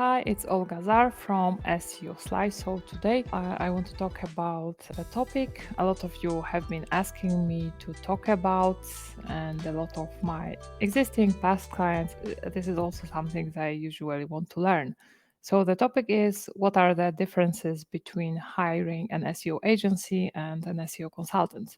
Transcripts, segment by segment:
Hi, it's Olga Zar from SEO Slice. So today I want to talk about a topic a lot of you have been asking me to talk about, and a lot of my existing past clients. This is also something they usually want to learn. So the topic is, what are the differences between hiring an SEO agency and an SEO consultant?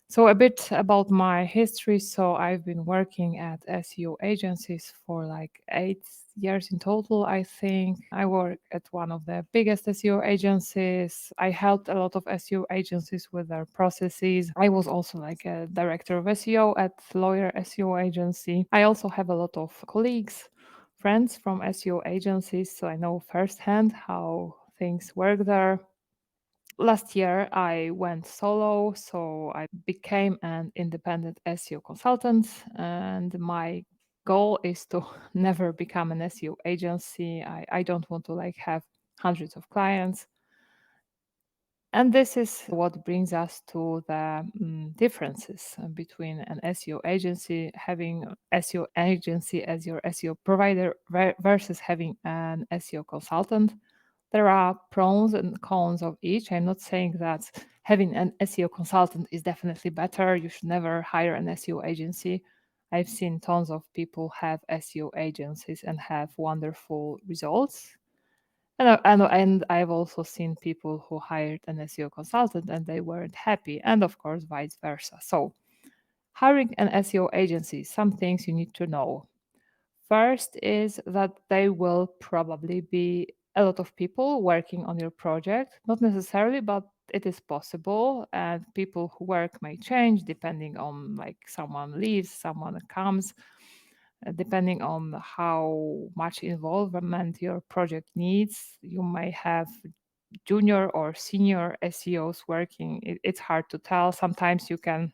So, a bit about my history. So, I've been working at SEO agencies for like 8 years in total, I think. I work at one of the biggest SEO agencies. I helped a lot of SEO agencies with their processes. I was also like a director of SEO at Lawyer SEO agency. I also have a lot of colleagues, friends from SEO agencies, so I know firsthand how things work there. Last year I went solo, so I became an independent SEO consultant, and my goal is to never become an SEO agency. I don't want to like have hundreds of clients. And this is what brings us to the differences between an SEO agency, having SEO agency as your SEO provider versus having an SEO consultant. There are pros and cons of each. I'm not saying that having an SEO consultant is definitely better. You should never hire an SEO agency. I've seen tons of people have SEO agencies and have wonderful results. And I've also seen people who hired an SEO consultant and they weren't happy, and of course, vice versa. So, hiring an SEO agency, some things you need to know. First is that there will probably be a lot of people working on your project, not necessarily, but it is possible. And people who work may change depending on like someone leaves, someone comes, depending on how much involvement your project needs. You may have junior or senior SEOs working. It's hard to tell. Sometimes you can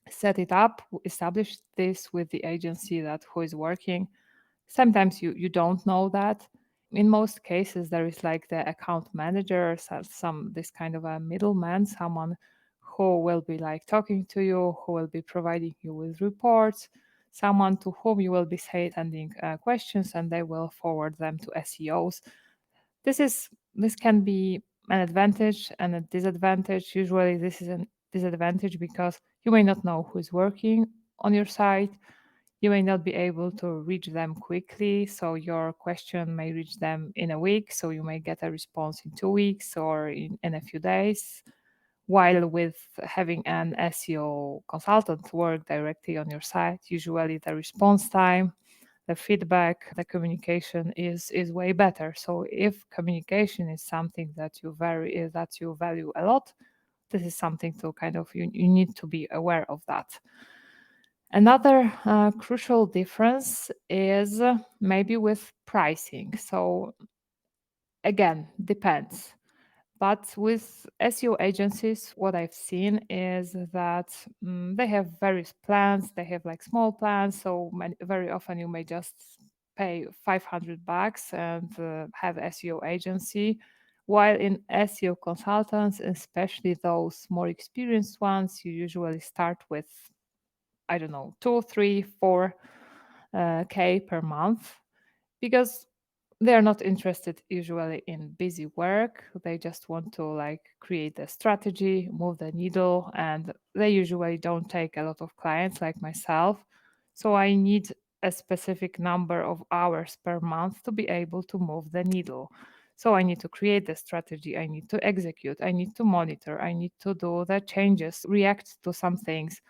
set it up, establish this with the agency that who is working. Sometimes you don't know that. In most cases, there is like the account manager, some this kind of a middleman, someone who will be like talking to you, who will be providing you with reports, someone to whom you will be sending questions, and they will forward them to SEOs. This can be an advantage and a disadvantage. Usually, this is a disadvantage because you may not know who is working on your site. You may not be able to reach them quickly, so your question may reach them in a week, so you may get a response in 2 weeks or in a few days. While with having an SEO consultant work directly on your site, usually the response time, the feedback, the communication is way better. So if communication is something that you value a lot, this is something to kind of you need to be aware of that. Another crucial difference is maybe with pricing. So again, depends. But with SEO agencies, what I've seen is that they have various plans. They have like small plans. So very often you may just pay 500 bucks and have SEO agency. While in SEO consultants, especially those more experienced ones, you usually start with, I don't know, two, three, four K per month, because they're not interested usually in busy work. They just want to like create a strategy, move the needle, and they usually don't take a lot of clients like myself. So I need a specific number of hours per month to be able to move the needle. So I need to create the strategy, I need to execute, I need to monitor, I need to do the changes, react to some things.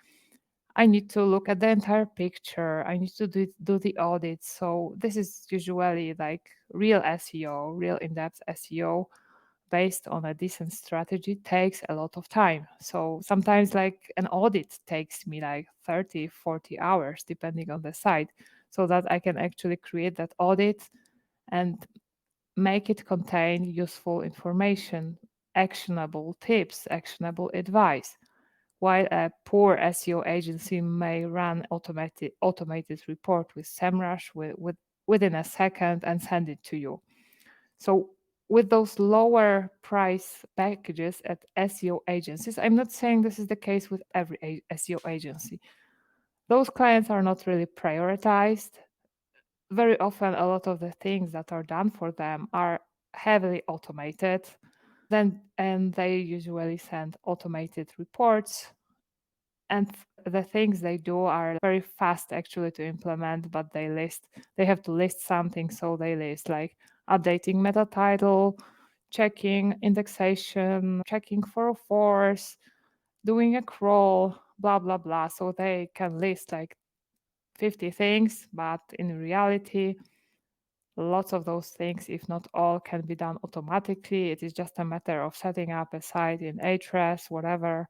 I need to look at the entire picture. I need to do the audit. So this is usually like real SEO, real in-depth SEO based on a decent strategy takes a lot of time. So sometimes like an audit takes me like 30, 40 hours depending on the site, so that I can actually create that audit and make it contain useful information, actionable tips, actionable advice, while a poor SEO agency may run automated report with SEMrush within a second and send it to you. So with those lower price packages at SEO agencies, I'm not saying this is the case with every SEO agency. Those clients are not really prioritized. very often a lot of the things that are done for them are heavily automated. And they usually send automated reports, and the things they do are very fast actually to implement, but they have to list something, so they list like updating meta title, checking indexation, checking 404s, doing a crawl, blah blah blah. So they can list like 50 things, but in reality lots of those things, if not all, can be done automatically. It is just a matter of setting up a site in Ahrefs, whatever,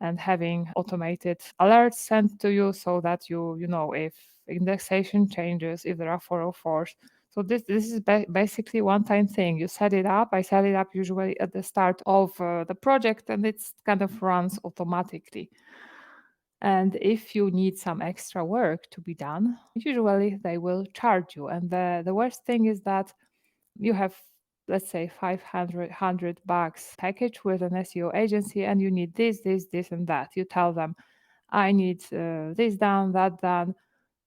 and having automated alerts sent to you so that you know if indexation changes, if there are 404s. So this is basically one-time thing. You set it up. I set it up usually at the start of the project, and it's kind of runs automatically. And if you need some extra work to be done, usually they will charge you. And the worst thing is that you have, let's say, 500 bucks package with an SEO agency, and you need this, and that. You tell them, I need this done, that done.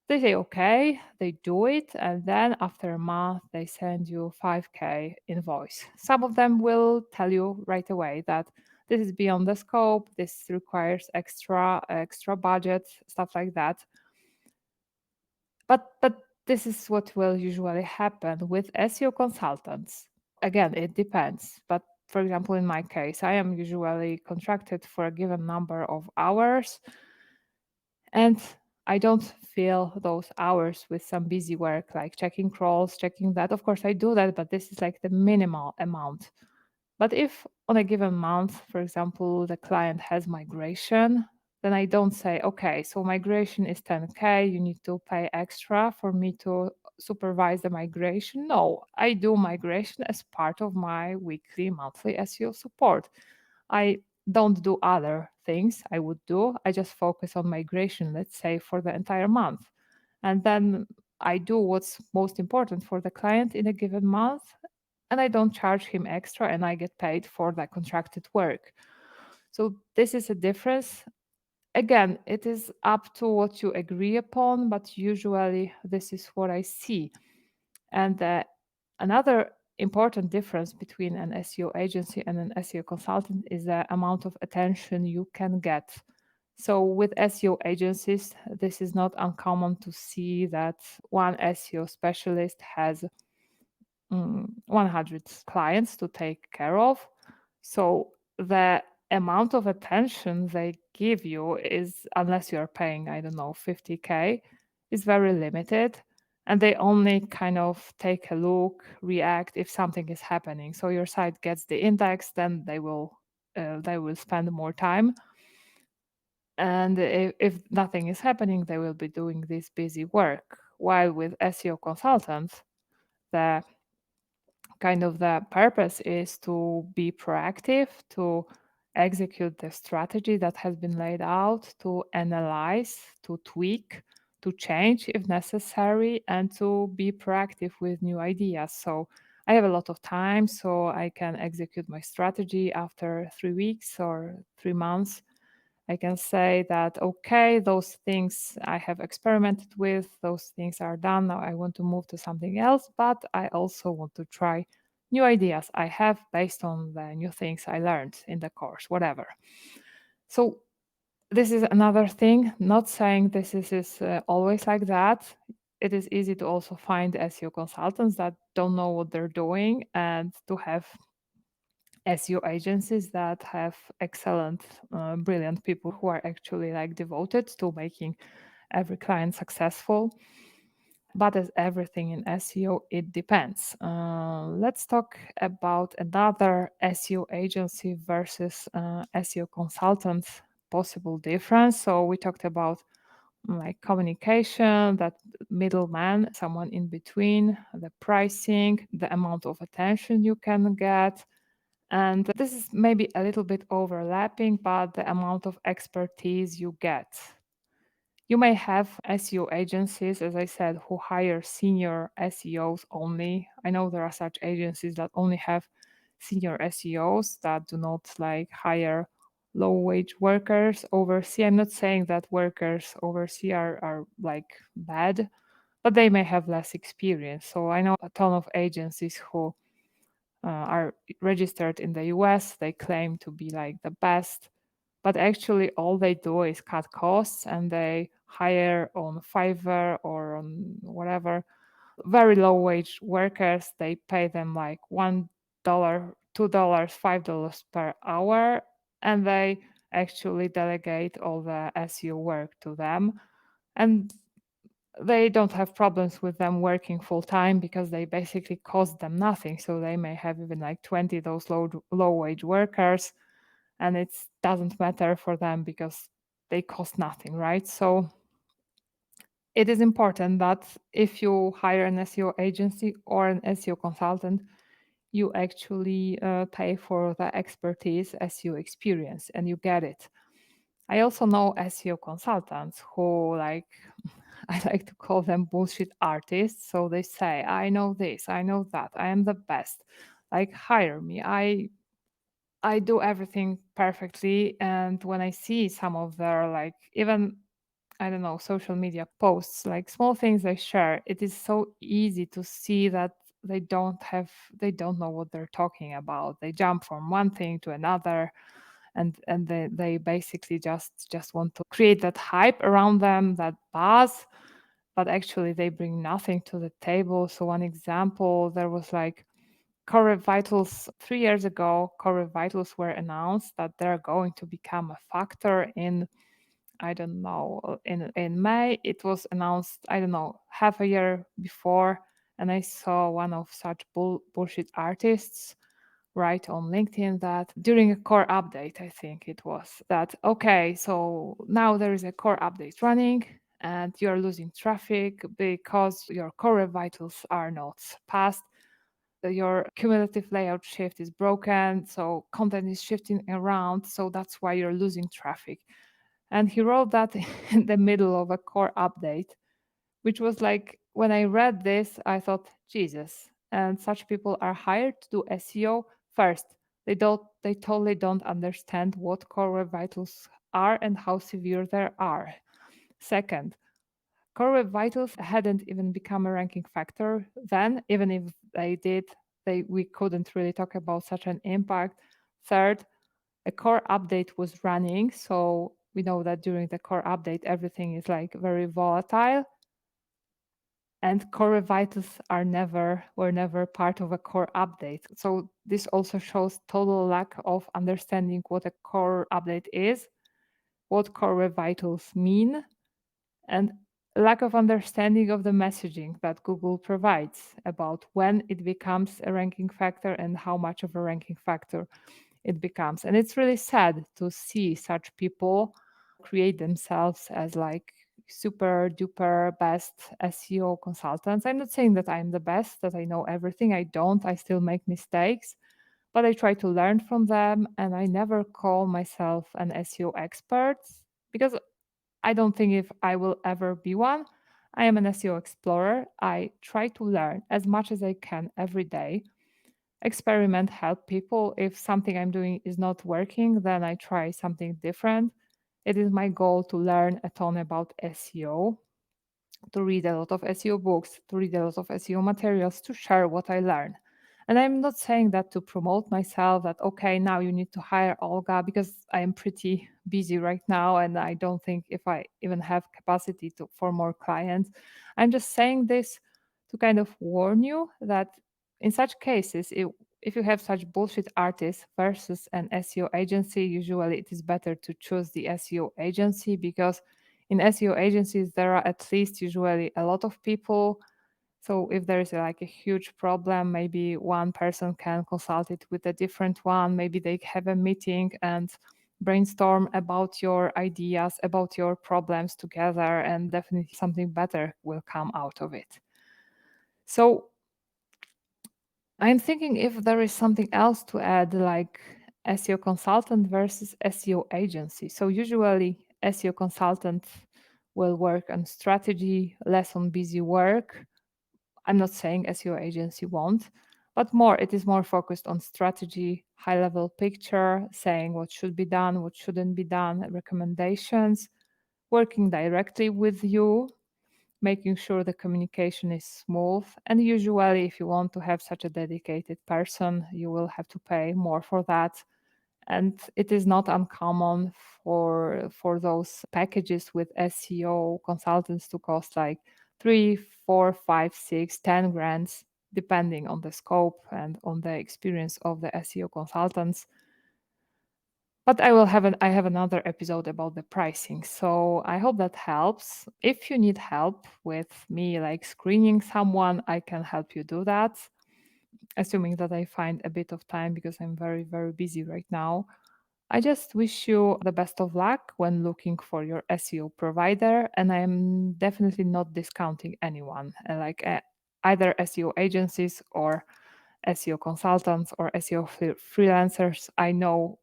They say, okay, they do it. And then after a month, they send you 5K invoice. Some of them will tell you right away that this is beyond the scope. This requires extra budget, stuff like that. But this is what will usually happen with SEO consultants. Again, it depends. But for example, in my case, I am usually contracted for a given number of hours, and I don't fill those hours with some busy work like checking crawls, checking that. Of course, I do that, but this is like the minimal amount. But if on a given month, for example, the client has migration, then I don't say, okay, so migration is 10K, you need to pay extra for me to supervise the migration. No, I do migration as part of my weekly, monthly SEO support. I don't do other things I would do. I just focus on migration, let's say, for the entire month. And then I do what's most important for the client in a given month, and I don't charge him extra, and I get paid for that contracted work. So this is a difference. Again, it is up to what you agree upon, but usually this is what I see. And another important difference between an SEO agency and an SEO consultant is the amount of attention you can get. So with SEO agencies, this is not uncommon to see that one SEO specialist has 100 clients to take care of. So the amount of attention they give you is, unless you're paying, I don't know, 50K, is very limited. And they only kind of take a look, react if something is happening. So your site gets the index, then they will spend more time. And if nothing is happening, they will be doing this busy work. While with SEO consultants, the kind of the purpose is to be proactive, to execute the strategy that has been laid out, to analyze, to tweak, to change if necessary, and to be proactive with new ideas. So I have a lot of time, so I can execute my strategy after 3 weeks or 3 months. I can say that, okay, those things I have experimented with, those things are done. Now I want to move to something else, but I also want to try new ideas I have based on the new things I learned in the course, whatever. So this is another thing, not saying this is always like that. It is easy to also find SEO consultants that don't know what they're doing, and to have SEO agencies that have excellent, brilliant people who are actually like devoted to making every client successful. But as everything in SEO, it depends. Let's talk about another SEO agency versus SEO consultant possible difference. So we talked about like communication, that middleman, someone in between, the pricing, the amount of attention you can get, and this is maybe a little bit overlapping, but the amount of expertise you get. You may have SEO agencies, as I said, who hire senior SEOs only. I know there are such agencies that only have senior SEOs that do not like hire low wage workers overseas. I'm not saying that workers overseas are like bad, but they may have less experience. So I know a ton of agencies who are registered in the US. They claim to be like the best, but actually all they do is cut costs, and they hire on Fiverr or on whatever very low wage workers. They pay them like $1, $2, $5 per hour, and they actually delegate all the SEO work to them. And they don't have problems with them working full time because they basically cost them nothing. So they may have even like 20 those low wage workers, and it doesn't matter for them because they cost nothing, right? So it is important that if you hire an SEO agency or an SEO consultant, you actually pay for the expertise, SEO experience, and you get it. I also know SEO consultants who like I like to call them bullshit artists. So they say, I know this, I know that, I am the best. Like hire me. I do everything perfectly. And when I see some of their like even I don't know, social media posts, like small things they share, it is so easy to see that they don't know what they're talking about. They jump from one thing to another, and they basically just want to create that hype around them, that buzz, but actually they bring nothing to the table. So one example, there was like Core Vitals 3 years ago. Core Vitals were announced that they're going to become a factor in I don't know in May. It was announced I don't know half a year before, and I saw one of such bullshit artists write on LinkedIn that during a core update, I think it was that okay, so now there is a core update running and you're losing traffic because your core vitals are not passed. Your cumulative layout shift is broken, so content is shifting around, so that's why you're losing traffic. And he wrote that in the middle of a core update, which was like, when I read this, I thought, Jesus. And such people are hired to do SEO first. They totally don't understand what core web vitals are and how severe they are. Second, core web vitals hadn't even become a ranking factor then, even if they did, we couldn't really talk about such an impact. Third, a core update was running, so we know that during the core update everything is like very volatile, and core vitals were never part of a core update. So this also shows total lack of understanding what a core update is, what core vitals mean, and lack of understanding of the messaging that Google provides about when it becomes a ranking factor and how much of a ranking factor it becomes. And it's really sad to see such people create themselves as like super duper best SEO consultants. I'm not saying that I'm the best, that I know everything. I don't. I still make mistakes, but I try to learn from them, and I never call myself an SEO expert because I don't think if I will ever be one. I am an SEO explorer. I try to learn as much as I can every day, experiment, help people. If something I'm doing is not working, then I try something different. It is my goal to learn a ton about SEO, to read a lot of SEO books, to read a lot of SEO materials, to share what I learn. And I'm not saying that to promote myself, that, okay, now you need to hire Olga, because I am pretty busy right now and I don't think if I even have capacity for more clients. I'm just saying this to kind of warn you that in such cases, if you have such bullshit artists versus an SEO agency, usually it is better to choose the SEO agency, because in SEO agencies, there are at least usually a lot of people. So if there is like a huge problem, maybe one person can consult it with a different one. Maybe they have a meeting and brainstorm about your ideas, about your problems together, and definitely something better will come out of it. So I'm thinking if there is something else to add, like SEO consultant versus SEO agency. So usually SEO consultant will work on strategy, less on busy work. I'm not saying SEO agency won't, but it is more focused on strategy, high level picture, saying what should be done, what shouldn't be done, recommendations, working directly with you. making sure the communication is smooth. And usually, if you want to have such a dedicated person, you will have to pay more for that. And it is not uncommon for those packages with SEO consultants to cost like 3, 4, 5, 6, 10 grand, depending on the scope and on the experience of the SEO consultants. But I have another episode about the pricing. So I hope that helps. If you need help with me like screening someone, I can help you do that, assuming that I find a bit of time because I'm very, very busy right now. I just wish you the best of luck when looking for your SEO provider, and I'm definitely not discounting anyone, either SEO agencies or SEO consultants or SEO freelancers. I know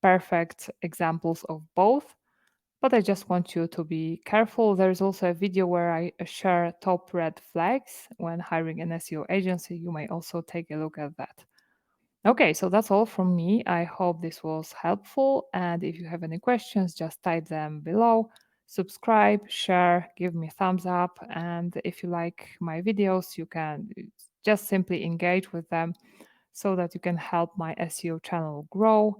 perfect examples of both, but I just want you to be careful. There's also a video where I share top red flags when hiring an SEO agency. You may also take a look at that. Okay, so that's all from me. I hope this was helpful. And if you have any questions, just type them below. Subscribe, share, give me a thumbs up. And if you like my videos, you can just simply engage with them so that you can help my SEO channel grow.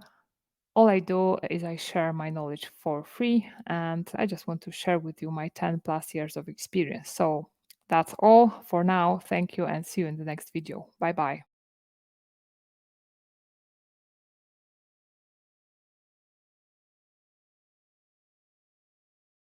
All I do is I share my knowledge for free, and I just want to share with you my 10 plus years of experience. So that's all for now. Thank you and see you in the next video. Bye bye.